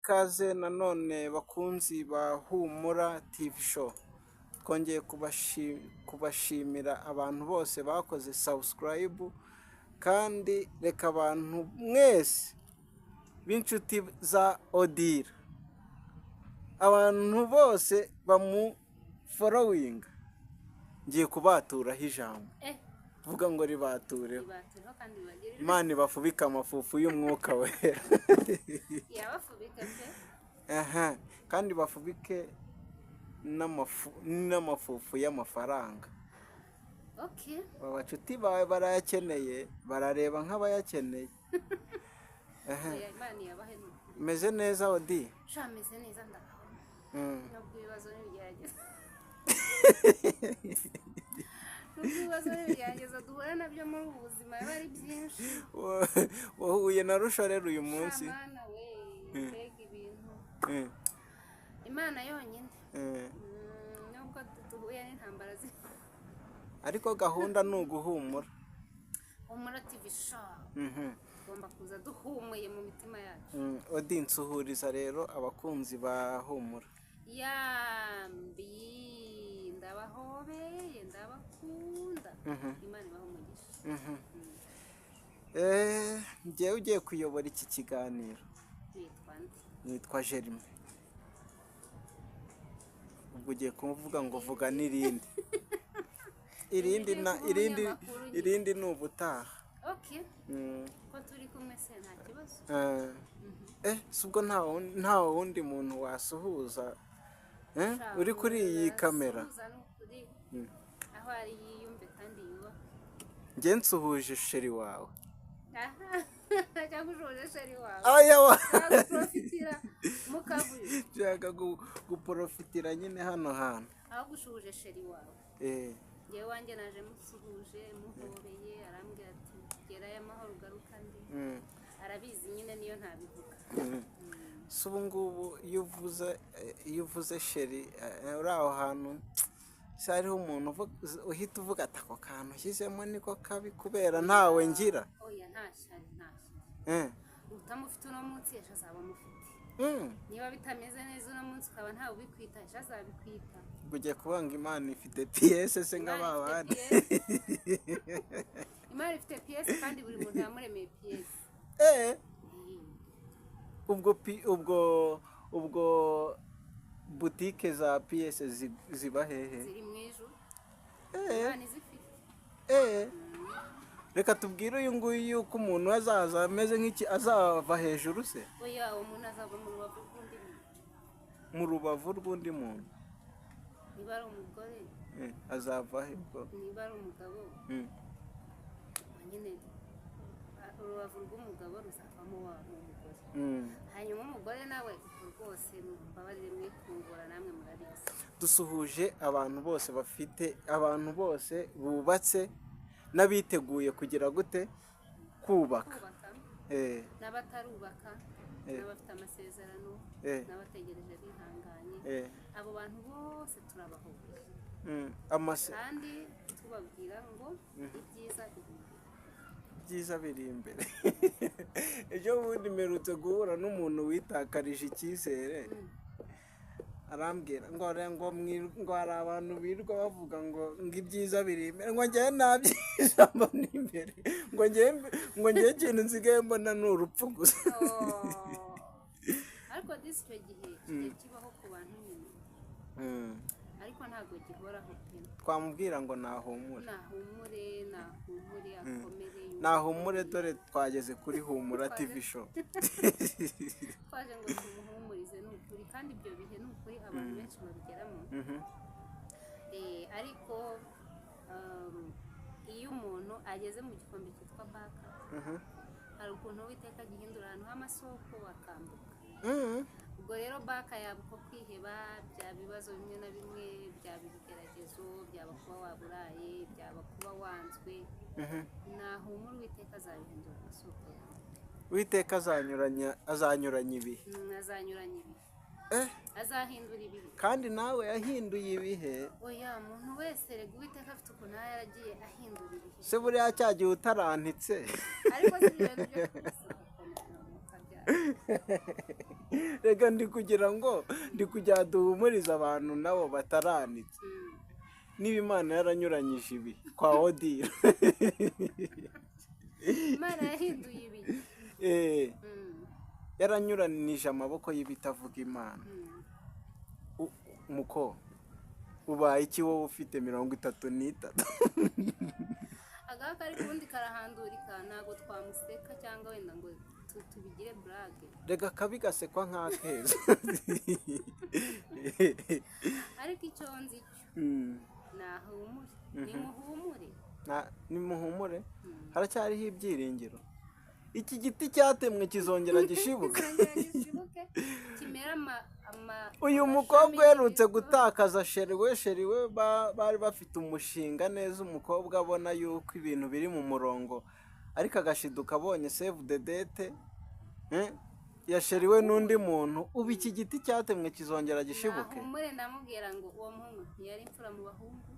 ikaze nanone bakunzi ba Humura TV show. Twongeye kubashimira abantu bose bakoze subscribe, kandi reka abantu mwese b'inshuti za Odile, abantu bose bamu following, ngiye kubaturaho ijambo. Vuga ngo ribatureho. Imana ibafubika amafufu y'umwuka wera. Yabafubika pe. Aha, kandi bafubike n'amafufu y'amafaranga. Okay. Abacuti bawe barayakeneye, barareba nk'abayakeneye. Aha. Imana yabahe. Meze neza Odi? Shameze neza ndaho. Nubwo ibibazo n'ibigeragezo. Ibibazo n'ibigeragezo duhura nabyo muri ubu buzima biba ari byinshi. Wahuye na Rusho rero uyu munsi? Imana we, mbega ibintu. Imana yonyine. Nubwo duhuye n'intambara zi. Ariko gahunda ni uguhumura. Humura TV show. Tugomba kuza duhumuye mu mitima yacu. Odi, nsuhuriza rero abakunzi ba Humura. Yambi ndabahobeye ndabakunda. Imana ibahe umugisha. Njyewe ugiye kuyobora iki kiganiro. Witwa nde? Nitwa Jeremy. Ubwo ugiye kuvuga ngo vuga n'irindi. Irindi ni ubutaha. Okay. Ko turi kumwe se nta kibazo. Subwo nta wundi muntu wasuhuza. Uri kuri iyi kamera. Aho ari yiyumve kandi yuba. Nge nsuhuje sheri wawe. Cyangwa ushuje sheri wawe. Ayawa. Profitira mukavuye. Jaga guprofitira nyine hano hantu. Aho gushuje sheri wawe. Yewe wanjye naje musuhuje muhobeye arambwira ati gerayo amahoro ugaruka ndi. Arabizi nyine niyo ntabivuga. Ubu ngubu iyo uvuze sheri uri aho hantu se hariho umuntu uhita uvuga ati ako kantu ushyizemo niko kabi kubera ntawe ngira. Oya nta shari. Utamufite uno munsi ejo azaba amufite. Niba bitameze neza uno munsi ukaba ntawe ubikwita ejo azabikwita. Ugiye kuvuga ngo Imana ifite PS se nk'ababandi. Imana ifite PS kandi buri muntu yamuremeye PS. Ubwo butike za PS ziba hehe? Ziri mu ijuru. Imana izifite. Reka tubwire uyu nguyu yuko umuntu azaza ameze nk'iki, azava hejuru se? Oya, umuntu azava mu rubavu rw'undi muntu. Mu rubavu rw'undi muntu? Niba ari umugore azava he ubwo? Niba ari umugabo nyine urubavu rw'umugabo ruzavamo wa umugore. Hanyuma umugore nawe rwose mbabarire mwikungura namwe murabizi. Dusuhuje abantu bose bubatse n'abiteguye kugira gute kubaka. N'abatarubaka, n'abafite amasezerano, n'abategereje bihanganye. Abo bantu bose turabahobeye. Kandi tubabwira ngo ibyiza biri imbere. Ejo bundi mperutse guhura n'umuntu witakarije icyizere. Arambwira ngo hari abantu birirwa bavuga ngo ibyiza biri imbere, ngo njyewe nta byiza mbona imbere, ngo njyewe ikintu nsigaye mbona ni urupfu gusa. Ariko icyo gihe kibaho ku bantu nyine, ariko ntabwo gihoraho. Twamubwira ngo nahumure akomere. Nahumure, dore twageze kuri Humura TV show. Twaje ngo tumuhumurize ni ukuri, kandi ibyo bihe ni ukuri abantu benshi babigeramo. Ariko iyo umuntu ageze mu gikombe cyitwa baka, hari ukuntu Uwiteka agihindura ahantu h'amasoko bakambuka. Ubwo rero baka yaba uko kwiheba, byaba ibibazo bimwe na bimwe, byaba ibigeragezo, byaba kuba waburaye, byaba kuba wanzwe. Nahumura, Uwiteka azabihindura amasoko yawe. Uwiteka azanyuranya ibihe. Azahindura ibihe. Kandi nawe yahinduye ibihe. Oya, umuntu wese rega Uwiteka afite ukuntu yaragiye ahindura ibihe. Se buriya cyagiye utarantitse. Ariko si ibintu byo kumusaba. reka ndi kugira duhumurize abantu nabo bataranitse. Niba Imana yaranyuranyije ibi kwa Odile. Imana yahinduye ibi. Yaranyuranije amaboko y'ibitavuga Imana. Muko ubaye iki wowe ufite 33? Agaka ariko ubundi karahandurika ntago twamuseka cyangwa wenda ngo tubigire brage. Rega kabi gasekwa nk'akeza. Ariko icyo nzi nahumure. Nimuhumure. Haracyariho ibyiringiro. Iki giti cyatemwe kizongera gishibuke. Kimera uyu mukobwa uherutse gutakaza sheri we bari bafite umushinga neza, umukobwa abona yuko ibintu biri mu murongo ariko agashiduka abonye save the date ya sheri we n'undi muntu. Ubu iki giti cyatemwe kizongera gishibuke. Nahumure ndamubwira ngo uwo muhungu ntiyari imfura mu bahungu,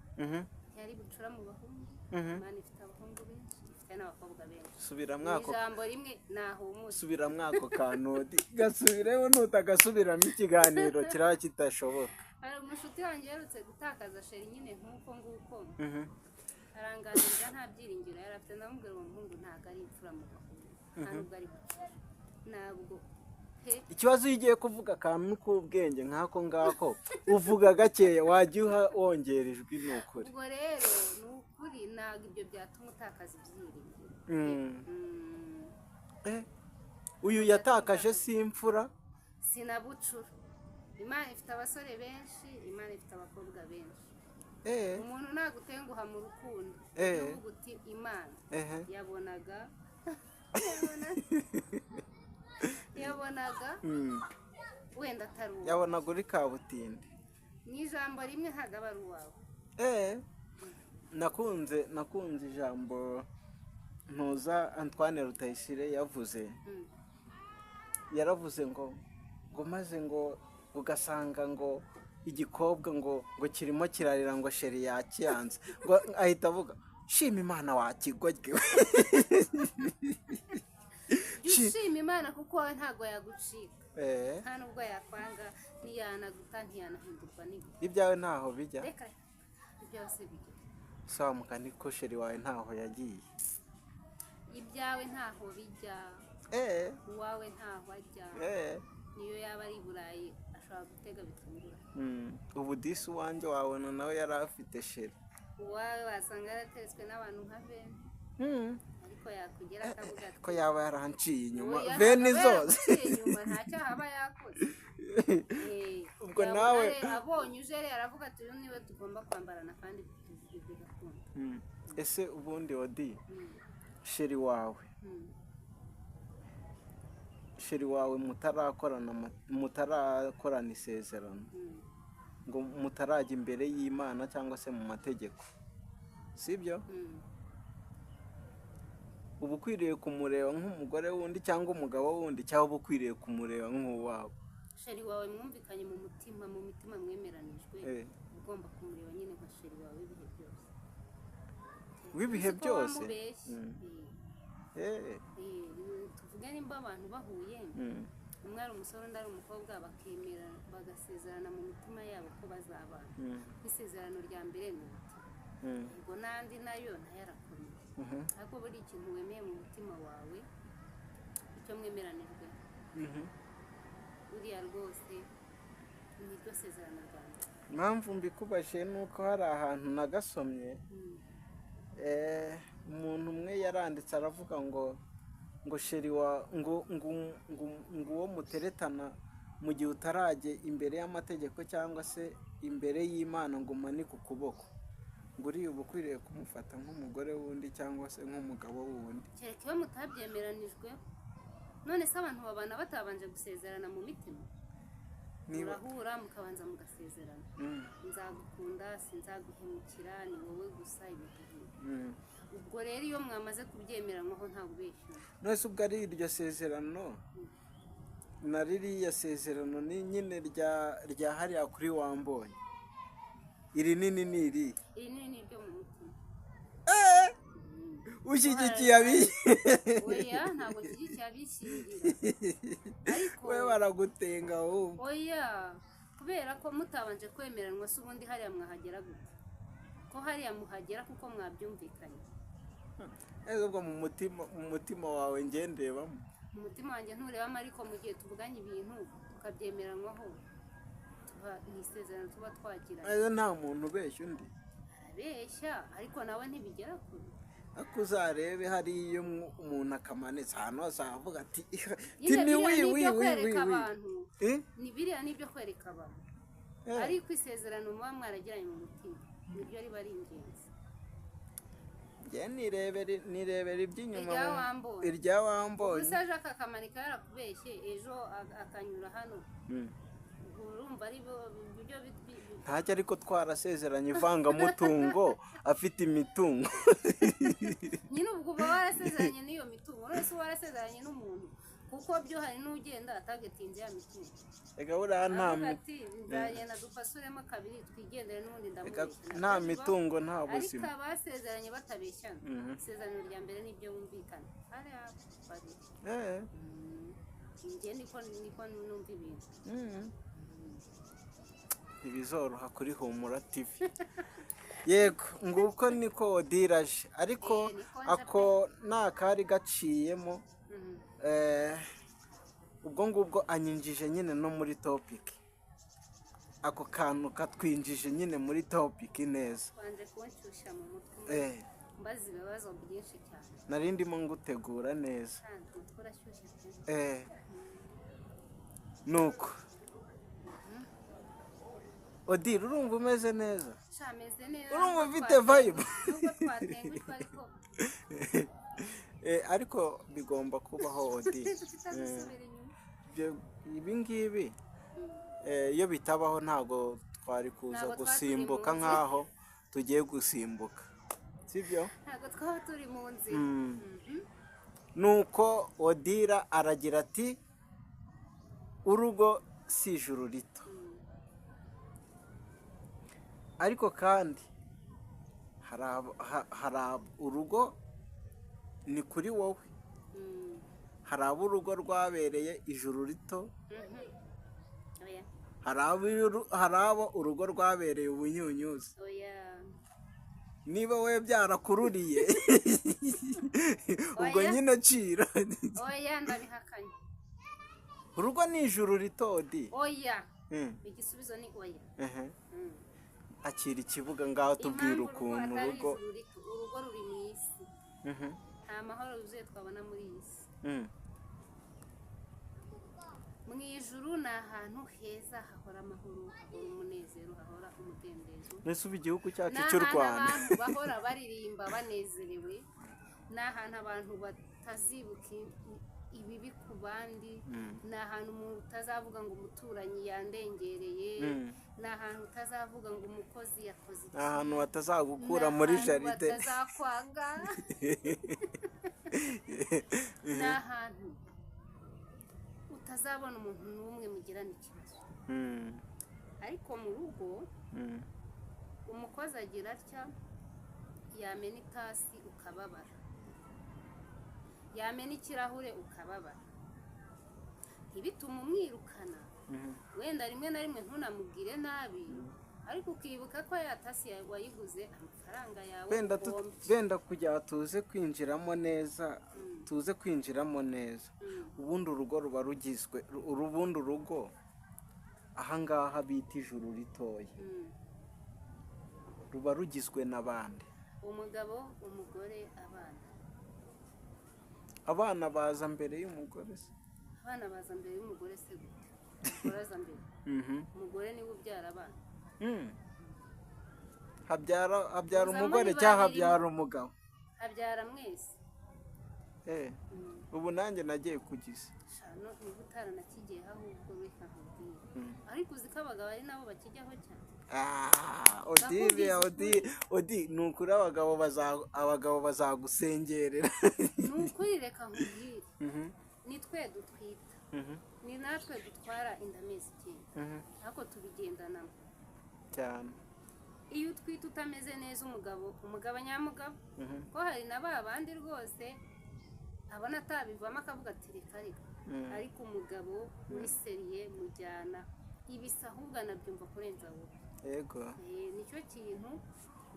ntiyari bucura mu bahungu. Imana ifite abahungu benshi, ifite n'abakobwa benshi. Subira mwako ijambo rimwe nahumure. Subira mwako kanodi gasubireho, nutagasubiramo ikiganiro kiraba kitashoboka. Hari umushuti wanjye yarutse gutakaza sheri nyine nk'uko nguko. Aranganiriza nta byiringiro yari afite. Ndamubwira uwo muhungu ntabwo ari imfura mu bahungu, ntabwo ari bucura, ntabwo. Ikibazo iyo ugiye kuvuga akantu k'ubwenge nk'ako ngako uvuga gakeya, wajya wongera ijwi. Ni ukuri. Ubwo rero ni ukuri ntabwo ibyo byatuma utakaza ibyiringiro. Uyu yatakaje si imfura sinabucura. Imana ifite abasore benshi, Imana ifite abakobwa benshi. Umuntu nagutenguha mu rukundo uvuga uti Imana yabonaga wenda atari uwo, yabonaga uri kabutindi. ni ijambo rimwe ntabwo aba ari uwawe. nakunze ijambo ntuza Antoine Rutayisire yavuze. Yaravuze ngo maze ngo ugasanga ngo igikobwa ngo kirimo kirarira ngo sheri yakiyanze, ngo ahita avuga shima Imana wakigoryewe. Ushima Imana kuko wowe ntabwo yagucika, nta nubwo yakwanga, ntiyanaguta, ntiyanahindurwa n'ibihe. Ibyawe ntaho bijya. Reka byose bijya. Sawa mukandi ko sheri wawe ntaho yagiye. Ibyawe ntaho bijya, uwawe ntaho ajya. Niyo yaba ari Burayi ashobora gutega bitungura. Ubu disi uwanjye wabona nawe yari afite sheri. Uwawe wasanga yaratetswe n'abantu nka bene. Ariko yakugera akavuga ati ko yaba yaranciye inyuma bene zose. Ntacyo haba yakoze. Ubwo nawe abonye uje aravuga ati uyu niwe tugomba kwambarana kandi bigakunda. Ese ubundi Odi sheri wawe mutarakorana isezerano ngo mutarajya imbere y'Imana cyangwa se mu mategeko, sibyo? Uba ukwiriye kumureba nk'umugore wundi cyangwa umugabo wundi, cyangwa uba ukwiriye kumureba nk'uwawe? Sheri wawe mwumvikanye mu mitima mwemeranijwe, ugomba kumureba nyine nka sheri wawe w'ibihe byose. Tuvuge nimba abantu bahuye, umwe ari umusore undi ari umukobwa, bakemera bagasezerana mu mitima yabo ko bazabana. Isezerano rya mbere ni ubwo n'andi nayo yarakomeye. Ariko buri ikintu wemeye mu mutima wawe, icyo mwemeranijwe, uriya rwose ni ryo sezerano rya mbere. Impamvu mbikubashye ni uko hari ahantu nagasomye, umuntu umwe yaranditse aravuga ngo sheri ngo uwo muteretana mu gihe utarajye imbere y'amategeko cyangwa se imbere y'Imana ngo umanike ukuboko, ngo uriya uba ukwiriye kumufata nk'umugore wundi cyangwa se nk'umugabo wundi. Kereka iyo mutabyemeranijwe. None se abantu babana batabanje gusezerana mu mitima? Murahura mukabanza mugasezerana, nzagukunda, sinzaguhemukira, ni wowe gusa, ibintu. Ubwo rero iyo mwamaze kubyemeranywaho nta ubeshya. Nose ubwo ari iryo sezerano na ririya sezerano ni nyine rya hariya kuri Wambonye. Iri nini ni iri. Iri nini ryo mu mutima. ushyigikiye oya ntabwo nshyigikiye abishingira ariko we baragutenga ahubwo. oya kubera ko mutabanje kwemeranwa se ubundi hariya mwahagera gute ko hariya muhagera kuko mwabyumvikanye ese ubwo mu mutima wawe ngendebamo mu mutima wanjye nturebamo ariko mu gihe tuvuganye ibintu tukabyemeranwaho ni isezerano tuba twagiranye ese nta muntu ubeshya undi arabeshya ariko nawe ntibigera kure ariko uzarebe hariyo umuntu akamanitse ahantu hose avuga ati ni ibyo kwereka abantu ni biriya n'ibyo kwereka abantu ariko isezerano muba mwaragiranye mu mutima niryo riba ari ingenzi nirebera iby'inyuma irya wambonye gusa aje akakamanika yarakubeshye ejo akanyura hano urumva ari ibyo ntacyo ariko twarasezeranye ivangamutungo afite imitungo nyine ubwo uba warasezeranye n'iyo mitungo wese warasezeranye n'umuntu kuko byo hari n'ugenda atagetinze ya mitungo reka buriya nta nzagenda dupasuremo kabiri twigendere n'ubundi ndamubeshya nta mitungo nta buzima ariko abasezeranye batabeshyana isezerano rya mbere nibyo bumvikana hariya bari njye niko numva ibintu ntibizoroha kuri Humura TV yego nguko niko odiraje ariko ako ntakari gaciyemo ubwo ngubwo anyinjije nyine no muri topiki ako kantu katwinjije nyine muri topiki neza wanze kunshyushya mu mutwe mbaza ibibazo byinshi cyane nari ndimo ngutegura neza nuko odira urumva umeze neza urumva ufite vibe ariko bigomba kubaho odira ibi ngibi iyo bitabaho ntabwo twari kuza gusimbuka nk'aho tugiye gusimbuka sibyo ntabwo twaba turi mu nzira nuko odira aragira ati urugo si ijuru rito ariko kandi hari urugo ni kuri wowe hari abo urugo rwabereye ijuru rito hari abo urugo rwabereye ubunyunyuzi niba we byarakururiye ubwo nyine acira oya ndabihakanye urugo ni ijuru rito odi oya igisubizo ni oya akira ikibuga ngaho tubwira ukuntu urugo ruri mu isi nta mahoro yuzuye twabona muri iyi si mu ijuru ni ahantu heza hahora amahoro hahora umunezero hahora umudendezo mbese ubu igihugu cyacu cy'u Rwanda abantu bahora baririmba banezerewe ni ahantu abantu batazibuka ibibi ku bandi ni ahantu umuntu utazavuga ngo umuturanyi yandengereye ni ahantu utazavuga ngo umukozi yakoze iki ni ahantu batazagukura muri jaride batazakwanga ni ahantu utazabona umuntu n'umwe mugirana ikibazo ariko mu rugo umukozi agira atya yamena itasi ukababara yamena ikirahure ukababara ntibitume umwirukana wenda rimwe na rimwe ntunamubwire nabi ariko ukibuka ko yatasi wayiguze amafaranga yawe wenda kugira tuze kwinjiramo neza ubundi urugo ruba rugizwe urubundi urugo ahangaha bita ijuru ritoya ruba rugizwe n'abandi umugabo umugore abana baza mbere y'umugore se abana baza mbere y'umugore se umugore aza mbere umugore niwe ubyara abana habyara umugore cyangwa habyara umugabo habyara mwese ubu nanjye nagiye kugiza niba utaranakigiyeho ahubwo reka nkubwire ariko uzi ko abagabo ari nabo bakijyaho cyane odi ni ukuri abagabo bazagusengerera ni ukuri reka nkubwire ni twe dutwita ni natwe dutwara inda amezi icyenda ariko tubigendanamo cyane iyo utwite utameze neza umugabo nyamugabo ko hari na ba bandi rwose abona atabivamo akavuga ati reka reka ariko umugabo uri seriye mujyana ibisa ahubwo anabyumva kurenza wowe yego nicyo kintu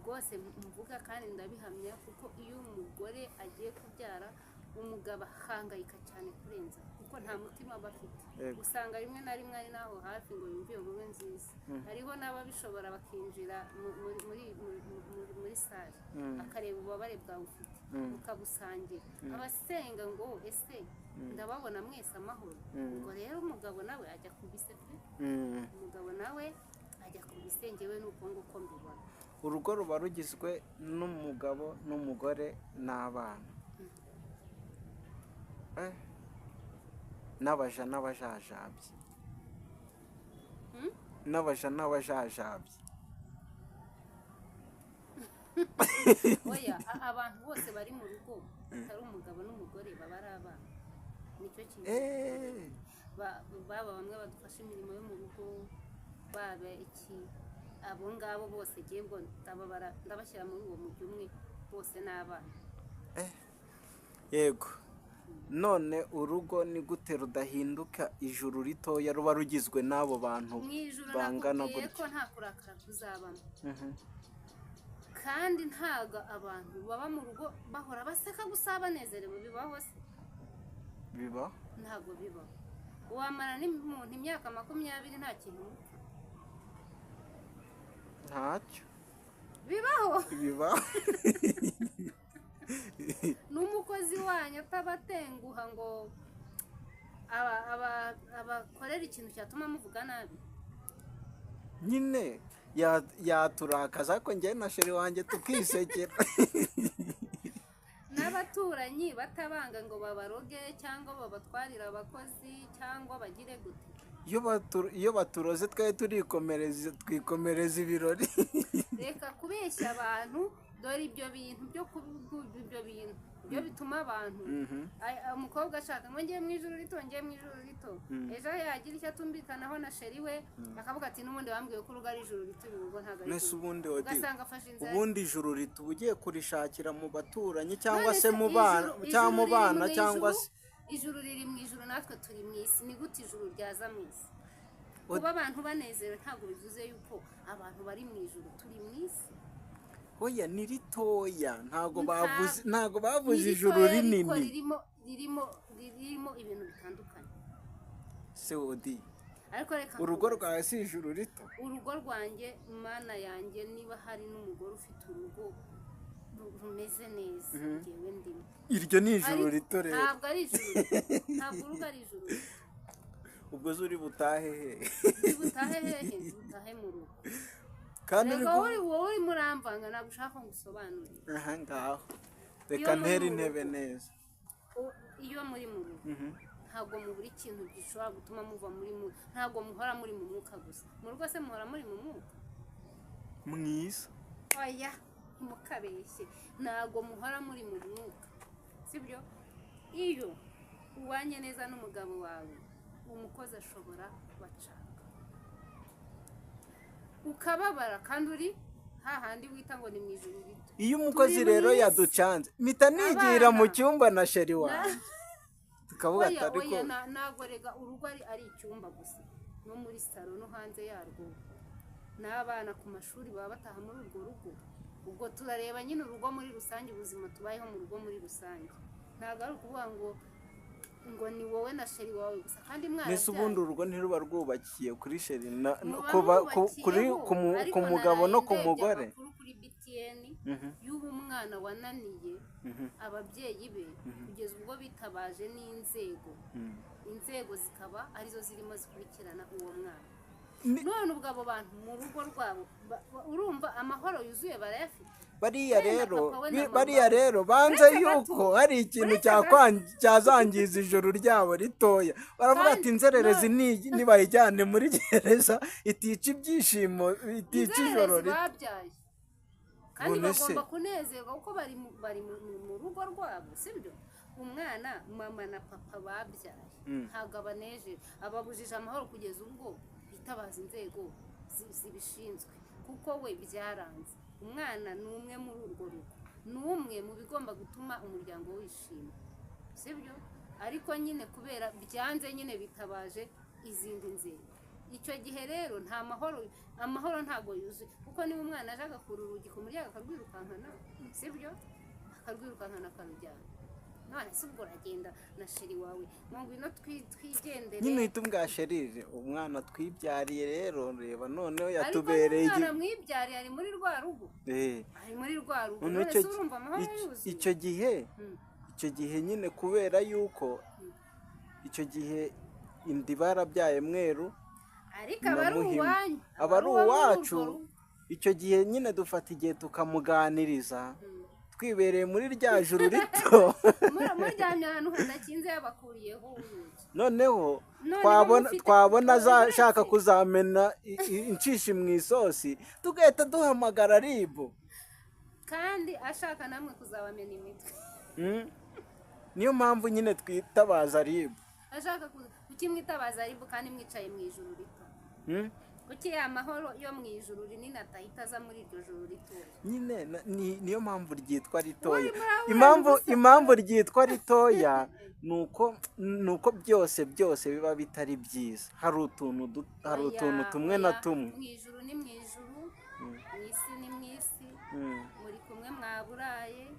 rwose mvuga kandi ndabihamya kuko iyo umugore agiye kubyara umugabo ahangayika cyane kurenza kuko nta mutima aba afite usanga rimwe na rimwe ari naho hafi ngo yumve iyo nkuru nziza hariho n'ababishobora bakinjira muri sare akareba ububabare bwawe ufite ukabusangira abasenga ngo ese ndababona mwese amahoro ubwo rero umugabo nawe ajya ku biseke umugabo nawe ajya ku bisengewe n'uko nguko mbibona urugo ruba rugizwe n'umugabo n'umugore n'abana n'abaja n'abajajabye n'abaja n'abajajabye oya abantu bose bari mu rugo atari umugabo n'umugore baba ari abana nicyo kintu baba bamwe badufasha imirimo yo mu rugo baba iki abo ngabo bose ngebwo ndabashyira muri uwo mujyi umwe bose n'abana yego none urugo ni gute rudahinduka ijuru ritoya ruba rugizwe n'abo bantu bangana gutya ko nta kurakara kuzabamo kandi ntago abantu baba mu rugo bahora baseka gusa banezerewe bibaho se biba ntago bibaho wamara n'umuntu imyaka 20 nta kintu ntacyo bibaho n'umukozi wanyu atabatenguha ngo abakorera ikintu cyatuma muvuga nabi nyine yaturakaza ko njye na sheri wanjye tukisekera n'abaturanyi batabanga ngo babaroge cyangwa babatwarira abakozi cyangwa bagire gute iyo baturoze twe twikomereza ibirori reka kubeshya abantu dore ibyo bintu byo bituma abantu umukobwa ashaka ngo ngiye mu ijuru rito ejo yagira icyo atumvikanaho na sheri we akavuga ati n'ubundi bambwiye ko urugo ari ijuru rito urugo ntabwo ari ijuru ugasanga afashe inzara ubundi ijuru rito uba ugiye kurishakira mu baturanyi cyangwa se mu bana cyangwa se ijuru riri mu ijuru natwe turi mu isi ni gute ijuru ryaza mu isi kuba abantu banezerewe ntabwo bivuze yuko abantu bari mu ijuru turi mu isi oya ni ritoya ntago bavuze ijuru rinini ririmo ibintu bitandukanye se odi ariko reka urugo rwawe si ijuru rito urugo rwanjye mana yanjye niba hari n'umugore ufite urugo rumeze neza ngewe ndimo iryo ni ijuru rito rero ntabwo ari ijuru ntabwo urugo ari ijuru ubwo zuri butahe butahe mu rugo kandi wowe uri muramvanga ntabwo ushaka ngo usobanurire aha ngaho reka ntere intebe neza iyo muri mu rugo ntabwo mubura ikintu gishobora gutuma muva ntabwo muhora muri mu mwuka gusa mu rugo se muhora muri mu mwuka mwiza oya ntimukabeshye ntabwo muhora muri mu mwuka sibyo iyo ubanye neza n'umugabo wawe umukozi ashobora kubacaka ukababara kandi uri hahandi wita ngo ni mu ijuru rito iyo umukozi rero yaducanze mpita nigira mu cyumba na sheri wanjye tukavuga ati ariko ntabwo rega urugo ari icyumba gusa no muri salo no hanze yarwo n'abana ku mashuri baba bataha muri urwo rugo ubwo turareba nyine urugo muri rusange ubuzima tubayeho mu rugo muri rusange ntabwo ari ukuvuga ngo ni wowe na sheri wawe gusa kandi mwana mbese ubundi urugo ntiruba rwubakiye kuri sheri ku mugabo no ku mugore kuri BTN y'ubu umwana wananiye ababyeyi be kugeza ubwo bitabaje inzego zikaba arizo zirimo zikurikirana uwo mwana none ubwo abo bantu mu rugo rwabo urumva amahoro yuzuye barayafite bariya rero banze yuko hari ikintu cyazangiza ijoro ryabo ritoya baravuga ati inzererezi nibayijyane muri gereza itica ibyishimo itica ijoro rito kandi bagomba kunezerwa kuko bari mu rugo rwabo sibyo umwana mama na papa babyaye ntabwo abaneje ababujije amahoro kugeza ubwo bitabaza inzego zibishinzwe kuko we byaranze. Umwana ni umwe muri urwo rugo, ni umwe mu bigomba gutuma umuryango wishima, sibyo? Ariko nyine kubera byanze nyine bitabaje izindi nzego, icyo gihe rero nta amahoro ntago yuzuye, kuko niba umwana aje agakura urugi ku muryango akarwirukankana, sibyo? Akarwirukankana akarujyana, none se ubwo uragenda na sheri wawe ngo ngwino twigendere nyine uhita umbwa sheri umwana twibyariye rero reba noneho yatubereye umwana mwibyariye ari muri rwa rugo, ari muri rwa rugo, none se urumva amahoro yuzuye icyo gihe nyine kubera yuko icyo gihe indi barabyaye mweru ariko aba ari uwacu. Icyo gihe nyine dufata igihe tukamuganiriza twibereye muri rya juru rito, muryamye ahantu hadakinze yabakuriyeho urugi, noneho twabona ashaka kuzamena inshishi mu isosi tugahita duhamagara ribu, kandi ashaka namwe kuzabamena imitwe. Niyo mpamvu nyine twitabaza ribu. Ashaka kuki mwitabaza ribu kandi mwicaye mu ijuru rito? Kuki ya mahoro yo mu ijuru rinini atahita aza muri iryo juru ritoya? Nyine niyo mpamvu ryitwa ritoya. Impamvu ryitwa ritoya nuko byose biba bitari byiza. Hari utuntu tumwe na tumwe. Mu ijuru ni mu ijuru, mu isi ni mu isi, muri kumwe mwaburaye,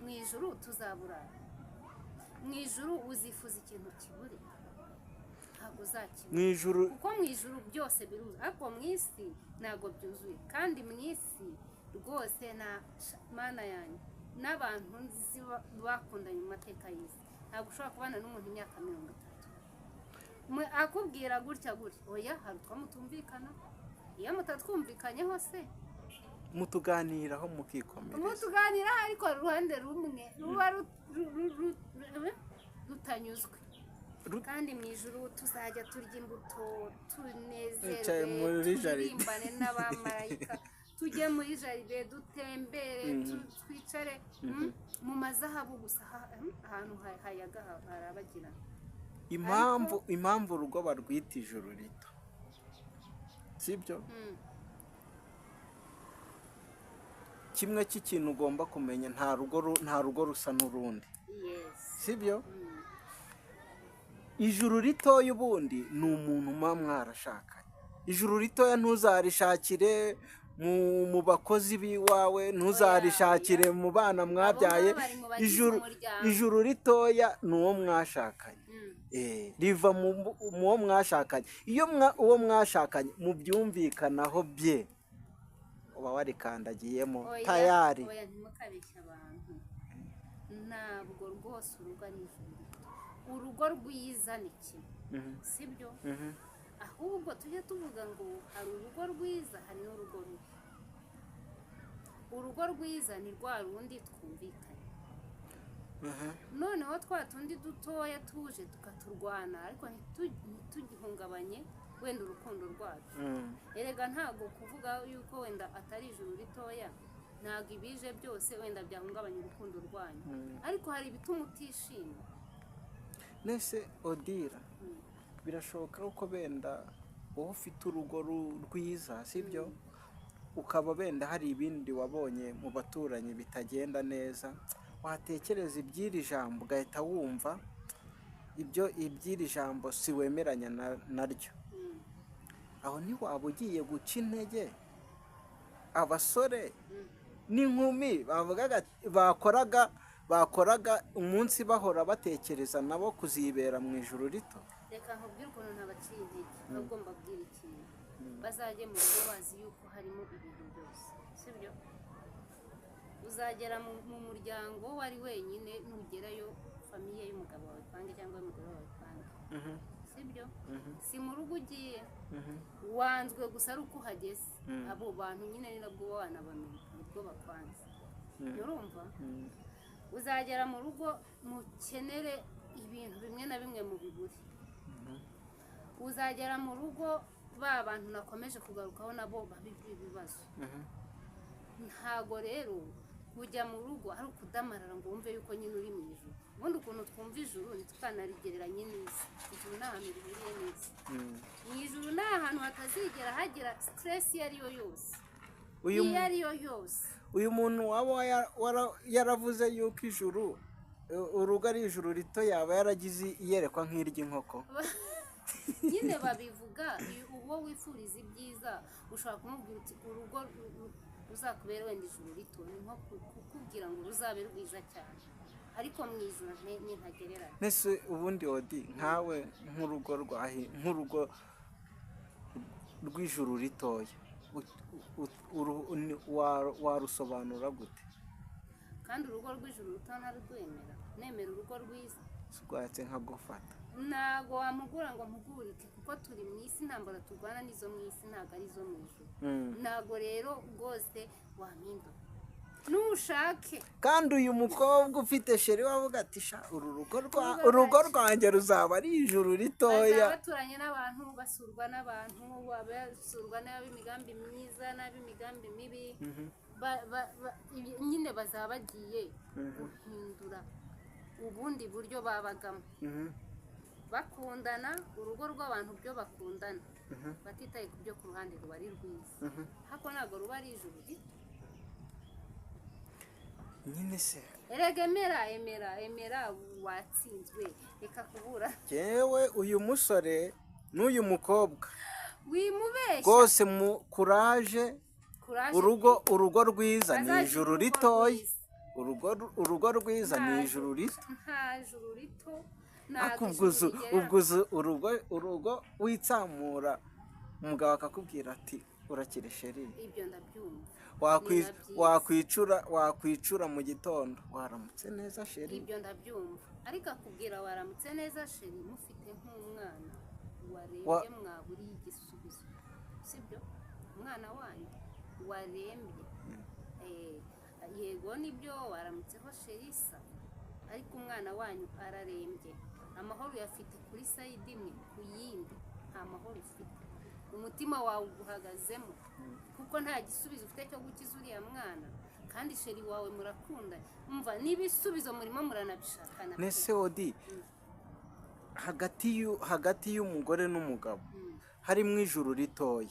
mu ijuru tuzaburaye. Mu ijuru uzifuza ikintu kibure ntabwo uzakibura, mu ijuru kuko mu ijuru byose biruzuye, ariko mu isi ntabwo byuzuye. Kandi mu isi rwose na mana yanjye n'abantu nzi bakundanye mu mateka y'isi ntabwo ushobora kubana n'umuntu imyaka 30 akubwira gutya oya hari utwo mutumvikana. Iyo mutatwumvikanyeho se mutuganiraho mukikomereza, mutuganiraho ariko uruhande rumwe ruba rutanyuzwe. Kandi mu ijuru tuzajya turya imbuto, tunezerwe, turimbane n'abamarayika, tujye muri jaride, dutembere, twicare mu mazahabu gusa, ahantu hayaga harabagirana. Impamvu urugo barwita ijuru rito, sibyo? Kimwe cy'ikintu ugomba kumenya, nta rugo rusa n'urundi, sibyo? Ijuru ritoya ubundi ni umuntu muba mwarashakanye. Ijuru ritoya ntuzarishakire mu bakozi b'iwawe, ntuzarishakire mu bana mwabyaye. Ijuru ritoya ni uwo mwashakanye, riva mu uwo mwashakanye. Iyo uwo mwashakanye mubyumvikanaho bye uba warikandagiyemo tayari. Oya ntimukabeshye abantu, ntabwo rwose urugo ari ijuru. Urugo rwiza ni kimwe, sibyo? Ahubwo tujye tuvuga ngo hari urugo rwiza, hari n'urugo rubi. Urugo rwiza ni rwa rundi twumvikanye, noneho twa tundi dutoya tuje tukaturwana, ariko ntitugihungabanye wenda urukundo rwacu. Erega ntabwo kuvuga yuko wenda atari ijuru ritoya, ntabwo ibije byose wenda byahungabanya urukundo rwanyu, ariko hari ibituma utishima. Nese Odira, birashoboka ko benda wowe ufite urugo rwiza, sibyo? Ukaba benda hari ibindi wabonye mu baturanyi bitagenda neza, watekereza iby'iri jambo ugahita wumva iby'iri jambo si wemeranya naryo. Aho ntiwaba ugiye guca intege abasore n'inkumi bakoraga umunsi bahora batekereza nabo kuzibera mu ijuru rito. Reka nkubwire ukuntu ntabaciye intege, ahubwo mbabwire ikintu. Bazajye mu rugo bazi yuko harimo ibintu byose, sibyo? Uzagera mu muryango wari wenyine, nugerayo famiye y'umugabo wawe kwange cyangwa y'umugore wawe kwange, sibyo? Si mu rugo ugiye wanzwe gusa ari uko uhageze, abo bantu nyine ni nabwo wanabamenya, nibwo bakwanze. Urumva? Uzagera mu rugo mukenere ibintu bimwe na bimwe mu biburi. Uzagera mu rugo ba bantu nakomeje kugarukaho nabo babibwira ibibazo. Ntago rero kujya mu rugo ari ukudamarara ngo wumve yuko nyine uri mu ijuru. Ubundi ukuntu twumva ijuru ntitukanarigereranye n'isi. Ijuru ni ahantu rihuriye n'isi. Mu ijuru ni ahantu hatazigera hagira stress iyo ari yo yose Uyu iyo ari yo yose. uyu muntu waba yaravuze yuko ijuru urugo ari ijuru rito yaba yaragize iyerekwa nk'iry'inkoko. Nyine babivuga uwo wifuriza ibyiza ushobora kumubwira uti urugo ruzakubera wenda ijuru rito, ni nko kukubwira ngo ruzabe rwiza cyane, ariko mu ijuru ntagereranya. Nese ubundi Odi nkawe nk'urugo rw'ijuru ritoya warusobanura gute? Kandi urugo rw'ijuru ruto ntarurwemera, nemera urugo rwiza. Rwatse nka gufata ntago wamugura ngo mpugurike, kuko turi mu isi, intambara turwana n'izo mu isi ntabwo ari izo mu ijuru. Ntago rero rwose wampindura nushake. kandi uyu mukobwa ufite sheri wavuga ati sha urugo rwanjye ruzaba ari ijuru ritoya. Baturanye n'abantu, basurwa n'abantu, basurwa n'ab'imigambi myiza n'ab'imigambi mibi. Nyine bazaba bagiye guhindura ubundi buryo babagamo, bakundana urugo rw'abantu byo bakundana, batitaye ku byo ku ruhande ruba ari rwiza, hako ntabwo ruba ari ijuru rito. nyine se erega emera watsinzwe, reka kubura. yewe uyu musore n'uyu mukobwa wimubeshya rwose mu kuraje. urugo rwiza ni ijuru ritoya. urugo rwiza ni ijuru rito. nta juru rito. ubwuzu urugo witsamura umugabo akakubwira ati urakire sheri. ibyo ndabyumva. wakwicura mu gitondo waramutse neza sheri. ibyo ndabyumva, ariko akubwira waramutse neza sheri mufite nk'umwana warembye mwaburiye igisubizo, sibyo? umwana wanyu warembye, yego nibyo waramutseho sherisa, ariko umwana wanyu ararembye. amahoro uyafite kuri sayidi imwe, ku yindi nta mahoro ufite. umutima wawe uguhagazemo, kuko nta gisubizo ufite cyo gukiza uriya mwana, kandi sheri wawe murakunda. umva n'ibisubizo murimo muranabishakana. nese Odi hagati y'umugore n'umugabo harimo ijuru ritoya,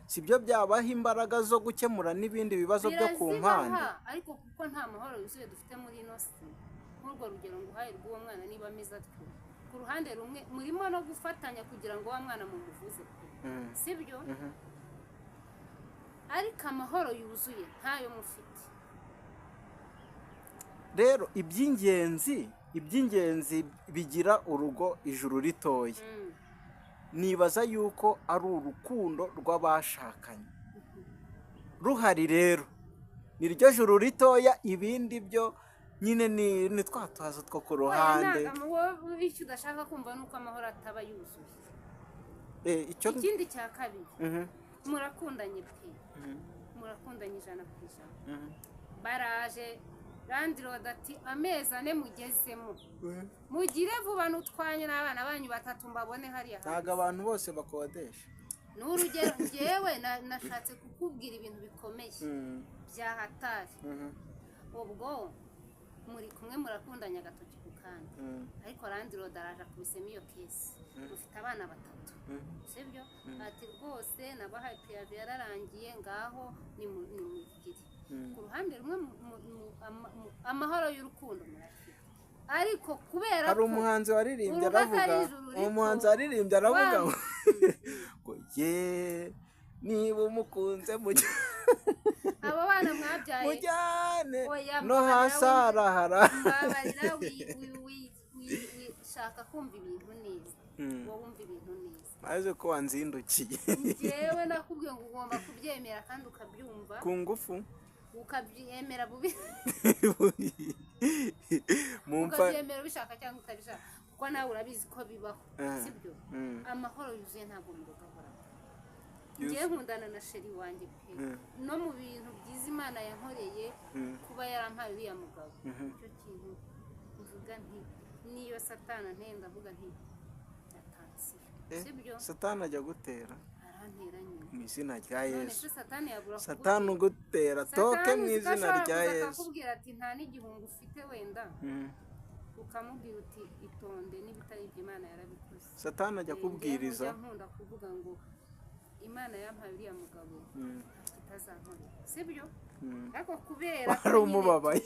sibyo byabaha imbaraga zo gukemura n'ibindi bibazo byo ku mpande. ariko kuko nta mahoro yuzuye dufite muri ino si, nk'urwo rugero nguhaye rw'uwo mwana niba ameze atyo, ku ruhande rumwe murimo no gufatanya kugira ngo wa mwana mumuvuze, sibyo? ariko amahoro yuzuye ntayo mufite. rero iby'ingenzi bigira urugo ijuru ritoya, nibaza yuko ari urukundo rw'abashakanye ruhari. rero niryo juru ritoya, ibindi byo nyine ni twa tuhazo two ku ruhande. icyo udashaka kumva ni uko amahoro ataba yuzuye. ikindi cya kabiri, murakundanye pe, murakundanye 100%. baraje randirode ati amezi 4 mugezemo, mugire vuba n'utwanye n'abana banyu 3 mbabone hariya. ntabwo abantu bose bakodesha. n'urugero njyewe nashatse kukubwira ibintu bikomeye bya hatari. ubwo muri kumwe murakundanya agatoki ku kandi, ariko randirode araje akubisemo iyo kesi, mufite abana 3, sibyo? ati rwose nabahaye piyave yararangiye, ngaho nimugire. ku ruhande rumwe amahoro y'urukundo murafite, ariko kubera hari umuhanzi waririmbye aravuga ngo ye niba umukunze abo bana mwabyaye mujyane no hasi arahara. mbabarira wishaka kumva ibintu neza, wowe wumva ibintu neza, maze ko wanzindukiye. njyewe nakubwiye ngo ugomba kubyemera kandi ukabyumva ku ngufu, ukabyemera bubi mumfa ukabyemera ubishaka cyangwa utabishaka, kuko nawe urabizi ko bibaho, sibyo? amahoro yuzuye ntabwo murugahora. ngiye nkundana na sheri wanjye pe, no mu bintu byiza Imana yankoreye, kuba yarampaye uriya mugabo, icyo kintu mvuga nti niyo satana ntenda avuga nti yatansiye, sibyo? satana ajya gutera mu izina rya Yesu. satani ugutera toke mu izina rya Yesu. akakubwira ati nta n'igihungu ufite wenda, ukamubwira uti itonde n'ibitari ibyo Imana yarabikoze. satani ajya kubwiriza. nkunda kuvuga ngo imana yampaye uriya mugabo tutazankorera sibyo Mm. ariko kubera ko wari nyine umubabaye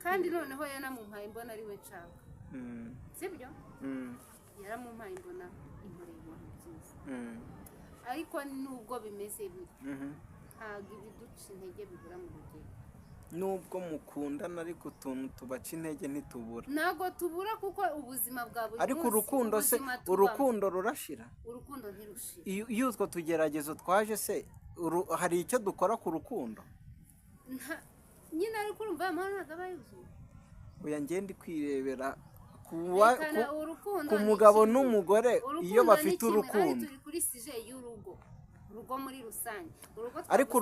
kandi noneho yanamumpaye mbona ari we nshaka Mm. sibyo Mm. yaramumpaye mbona inkoreye ibintu byiza Mm. ariko nubwo bimeze bityo Mhm. ntabwo ibiduca intege bibura mu rugero nubwo mukundana ariko utuntu tubaca intege ntitubura ntabwo tubura kuko ubuzima bwa buri ariko munsi, urukundo se ubuzima tubamo. urukundo rurashira urukundo ntirushira iyo utwo tugeragezo twaje se hari icyo dukora ku rukundo nyine ariko urumva amahoro ntabwo aba yuzuye oya ngende kwirebera Rekana urukundo ku ni mugabo kimwe. n'umugore Urukundo iyo ni bafite kimwe, urukundo kandi turi kuri sije y'urugo urugo muri rusange ariko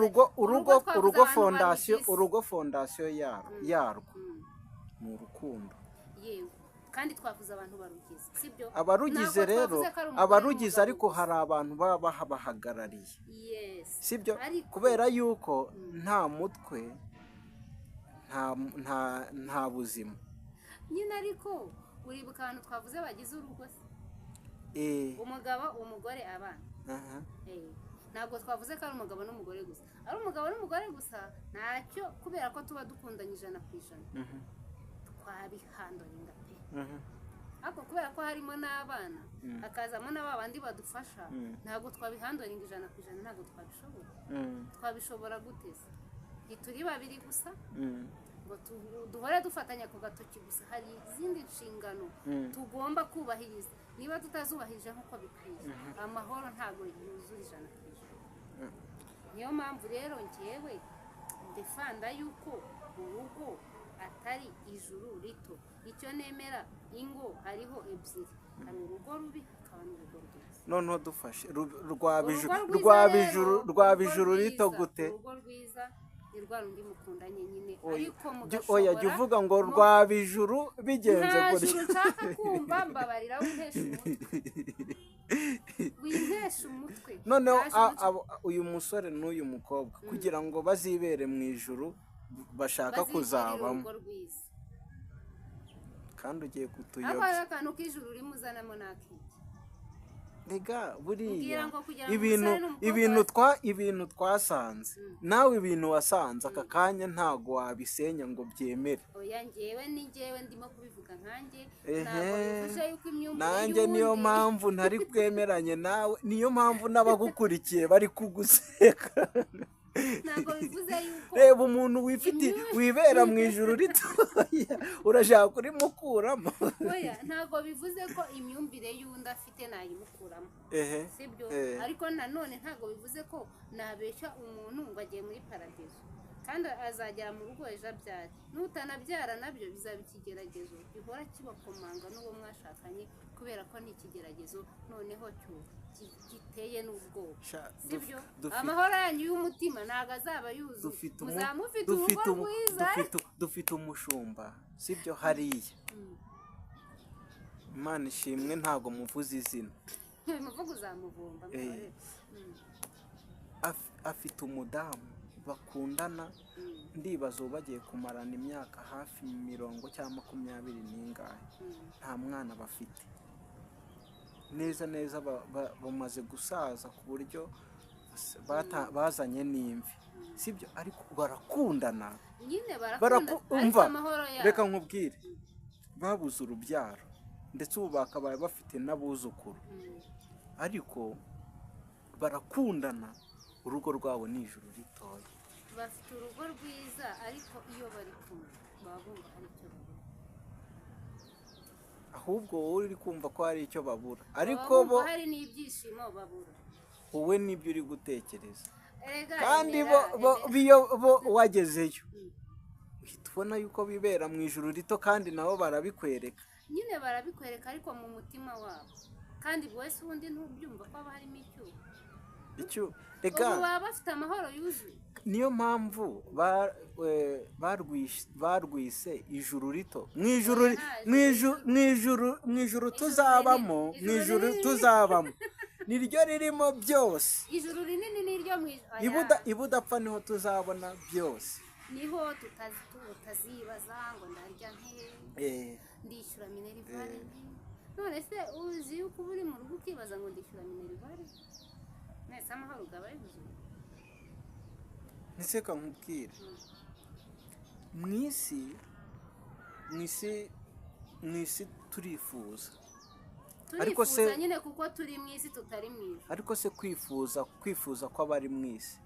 urugo fondasiyo yarwo ni urukundo yewe kandi twavuze abantu barugize sibyo abarugize rero abarugize ariko hari abantu baba bahagarariye sibyo kubera yuko nta mutwe nta buzima nyine ariko uribuka abantu twavuze bagize urugo se umugabo umugore abana ntabwo twavuze ko ari umugabo n'umugore gusa ari umugabo n'umugore gusa ntacyo kubera ko tuba dukundanye 100%, twabihandoringa pe ariko kubera ko harimo n'abana hakazamo na babandi badufasha ntabwo twabihandoringa 100%, ntabwo twabishobora gute se ntituri babiri gusa ngo duhore dufatanya ku gatoki gusa hari izindi nshingano tugomba kubahiriza niba tutazubahirije nk'uko bikwiye amahoro ntabwo yuzura 100%. niyo mpamvu rero njyewe ndefanda yuko urugo atari ijuru rito icyo nemera ingo hariho ebyiri hari urugo rubi hakaba n'urugo rwiza noneho dufashe rwabijuru rito gute urugo rwiza ni rwa rundi mukundanye nyine ariko oya jya uvuga ngo rwabijuru bigenze gutya nshaka kumva mbabarira wintesha umutwe noneho uyu musore n'uyu mukobwa kugira ngo bazibere mu ijuru bashaka kuzabamo kandi ugiye kutuyobya hari akantu k'ijuru urimo uzanamo n'akiki rega buriya ibintu twasanze nawe ibintu wasanze aka kanya ntago wabisenya ngo byemere oya njyewe ni njyewe ndimo kubivuga nkanjye ntabwo bivuze yuko imyumvire nanjye niyo mpamvu ntari bwemeranye nawe niyo mpamvu n'abagukurikiye bari kuguseka ntabwo bivuze yuko reba umuntu wibera mu ijuru ritoya urashaka kurimukuramo oya ntabwo bivuze ko imyumvire y'undi afite nayimukuramo sibyo ariko nanone ntabwo bivuze ko nabeshya umuntu ngo agiye muri paradizo kandi azagera mu rugo ejo abyara n'utanabyara nabyo bizaba ikigeragezo gihora kibakomanga n'uwo mwashakanye kubera ko ni ikigeragezo noneho cyo giteye n'ubwoba sibyo amahoro yanyu y'umutima ntabwo azaba yuzuye muzamufite urugo rwiza dufite umushumba sibyo hariya Imana ishimwe ntabwo muvuze izina muvuga uzamuvumba afite umudamu bakundana ndibaza ubu bagiye kumarana imyaka hafi 20 cyangwa 20 n'ingahe nta mwana bafite neza bamaze gusaza ku buryo bazanye n'imvi sibyo ariko barakundana nyine barakundana amahoro yabo reka nkubwire babuze urubyaro ndetse ubu bakabaye bafite n'abuzukuru ariko barakundana urugo rwabo ni ijuru ritoya bafite urugo rwiza ariko iyo bari kumwe baba bumva hari icyo babura ahubwo wowe uri kumva ko hari icyo babura ariko bo hari n'ibyishimo babura wowe nibyo uri gutekereza kandi bo wagezeyo uhita ubona yuko bibera mu ijuru rito kandi nabo barabikwereka nyine barabikwereka ariko mu mutima wabo kandi buri wese ubundi ntubyumva ko haba harimo icyuho reka ubu baba bafite amahoro yuzuye niyo mpamvu barwise ijuru rito mu ijuru tuzabamo niryo ririmo byose ijuru rinini niryo mu ibudapfa niho tuzabona byose niho tutazibaza ngo ndarya ndishyura minerivare none se uzi yuko uba uri mu rugo ukibaza ngo kwishyura minerivare mwese amahoro ugaba yuzuye. ndetse nkubwire mu isi turifuza ariko se turifuza nyine kuko turi mu isi tutari mu ijuru. ariko se kwifuza kw'abari mu isi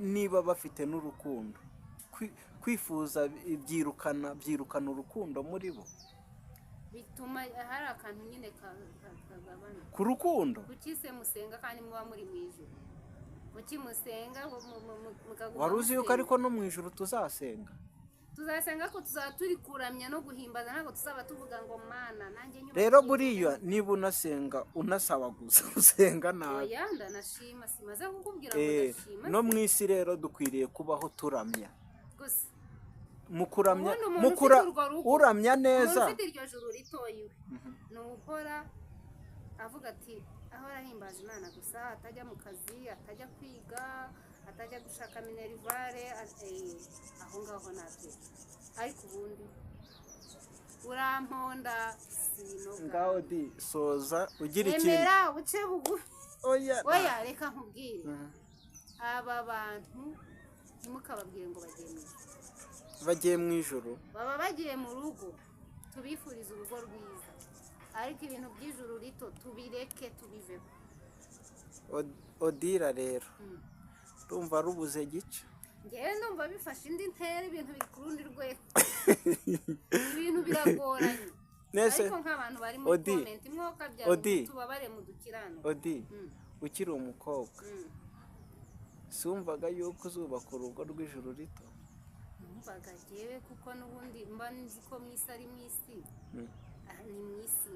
niba bafite n'urukundo kwifuza byirukana urukundo muri bo, bituma hari akantu nyine kagabana ku rukundo. kuki se musenga kandi muba muri mu ijuru? kuki musenga mukaguma wari uzi yuko ariko no mu ijuru tuzasenga ko tuzaba turi kuramya no guhimbaza, ntabwo tuzaba tuvuga ngo mana nanjye nyuma. rero buriya niba unasenga unasaba gusa usenga nabi. oya ndanashima, simaze kukubwira ngo ndashima. no mu isi rero dukwiriye kubaho turamya gusa mu kuramya uramya neza. umuntu ufite iryo juru ritoyiwe ni uhora avuga ati ahora ahimbaza Imana gusa, atajya mu kazi, atajya kwiga, atajya gushaka minerivare, aho ngaho natwe. ariko ubundi uramponda sinoga ngaho di soza ugira ikintu emera uce bugufi. oya reka nkubwire aba bantu ntimukababwire ngo bagiye mu ijuru, baba bagiye mu rugo, tubifuriza urugo rwiza, ariko ibintu by'ijuru rito tubireke tubiveho. odira rero ndumva rubuze gice. ngewe ndumva bifashe indi ntera, ibintu biri ku rundi rwego. ibintu biragoranye ariko nk'abantu bari muri komenti mwoka byaro tubabare mu dukirane. odi ukiri umukobwa sumvaga yuko uzubaka urugo rw'ijuru rito? numvaga ngewe kuko n'ubundi mba nzi ko mu isi ari mu isi, ni mu isi.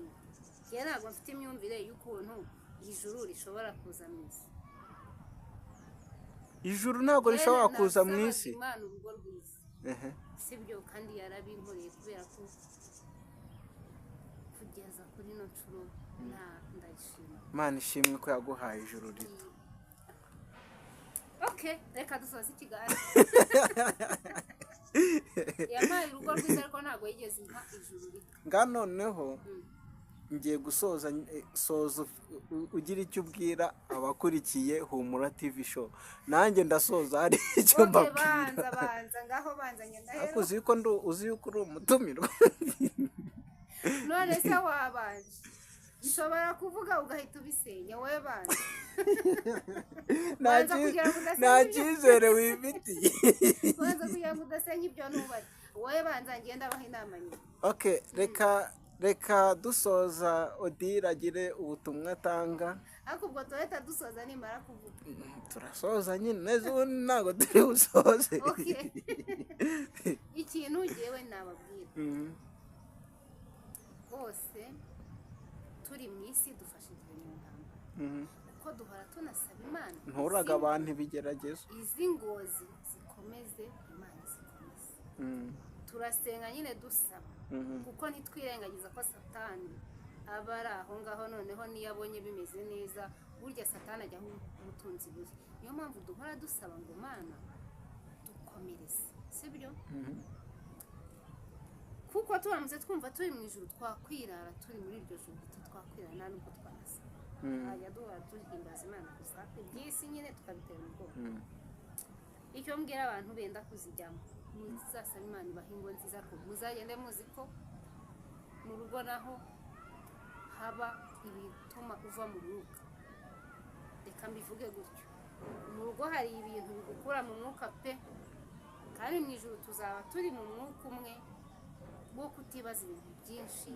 ngewe ntabwo mfite imyumvire y'ukuntu ijuru rishobora kuza mu isi. ijuru ntabwo rishobora kuza mu isi. Imana urugo rwiza sibyo, kandi yarabinkoreye kubera ko kugeza kuri no nshuro ndayishima. Imana ishimwe ko yaguhaye ijuru rito. reka dusoze ikiganiro. yampaye urugo rwiza ariko ntabwo yigeze impa ijuru rito. noneho ngiye gusoza ugira icyo ubwira abakurikiye Humura TV show. nanjye ndasoza hari icyo mbabwira. banza ngenda rero. ariko uzi yuko uri umutumirwa. none se wabanje ushobora kuvuga ugahita ubisenya, wowe banza. nta cyizere wifitiye. banza kugira ngo udasenya ibyo ntubare. wowe banza ngenda abaha inama nyine. reka dusoza odira agire ubutumwa atanga. ariko ubwo tuhita dusoza nimara kuvuga. turasoza nyine neza ubundi ntabwo turi busoze. ikintu ngewe nababwira bose turi mu isi dufashijwe n'intambara, kuko duhora tunasaba Imana nturaga abantu ibigeragezo, izi ngozi zikomeze, Imana zikomeze. turasenga nyine dusaba kuko ntitwirengagiza ko Satani aba ari aho ngaho. noneho niyo abonye bimeze neza, burya Satani ajya aho ubutunzi buri. niyo mpamvu duhora dusaba ngo Mana dukomereze, sibyo? kuko turamutse twumva turi mu ijuru twakwirara, turi muri iryo juru twakwirara nta nubwo twanasaba. hajya duhora duhimbaza Imana gusa, iby'isi nyine tukabitera ubwoba. icyo mbwira abantu benda kuzijyamo, muzasaba Imana ibaha ingo nziza, ko muzagende muzi ko mu rugo naho haba ibituma uva mu mwuka. reka mbivuge gutyo, mu rugo hari ibintu bigukura mu mwuka pe, kandi mu ijuru tuzaba turi mu mwuka umwe wo kutibaza ibintu byinshi.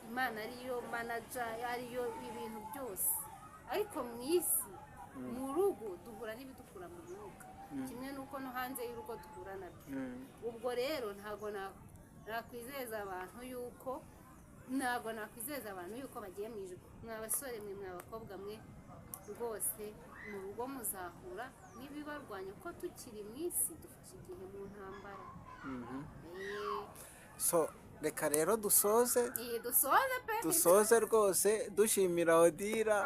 Imana ariyo manager, ariyo ibintu byose. ariko mu isi mu rugo duhura n'ibidukura mu mwuka, kimwe nuko no hanze y'urugo duhura nabyo. ubwo rero ntabwo nakwizeza abantu yuko bagiye mu ijuru. mwa basore mwe, mwa bakobwa mwe, rwose mu rugo muzahura n'ibibarwanya, ko tukiri mu isi dufashe igihe mu ntambara. reka rero dusoze pe, dusoze rwose dushimira odira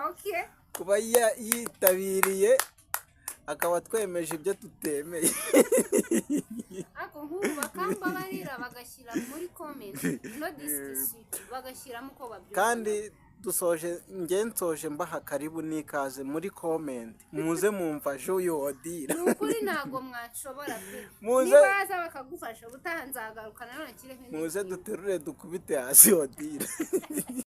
kuba yitabiriye akaba twemeje ibyo tutemeye. ariko nk'ubu bakambabarira bagashyira muri komenti no disikisiyo bagashyiramo uko babyumva. kandi nsoje mbaha karibu n'ikaze muri komenti muze mumfashe uyu Odile. ni ukuri ntabwo mwashobora pe Muze- niba baza bakagufasha ubutaha nzagaruka nanone kire muze duterure dukubite hasi Odile.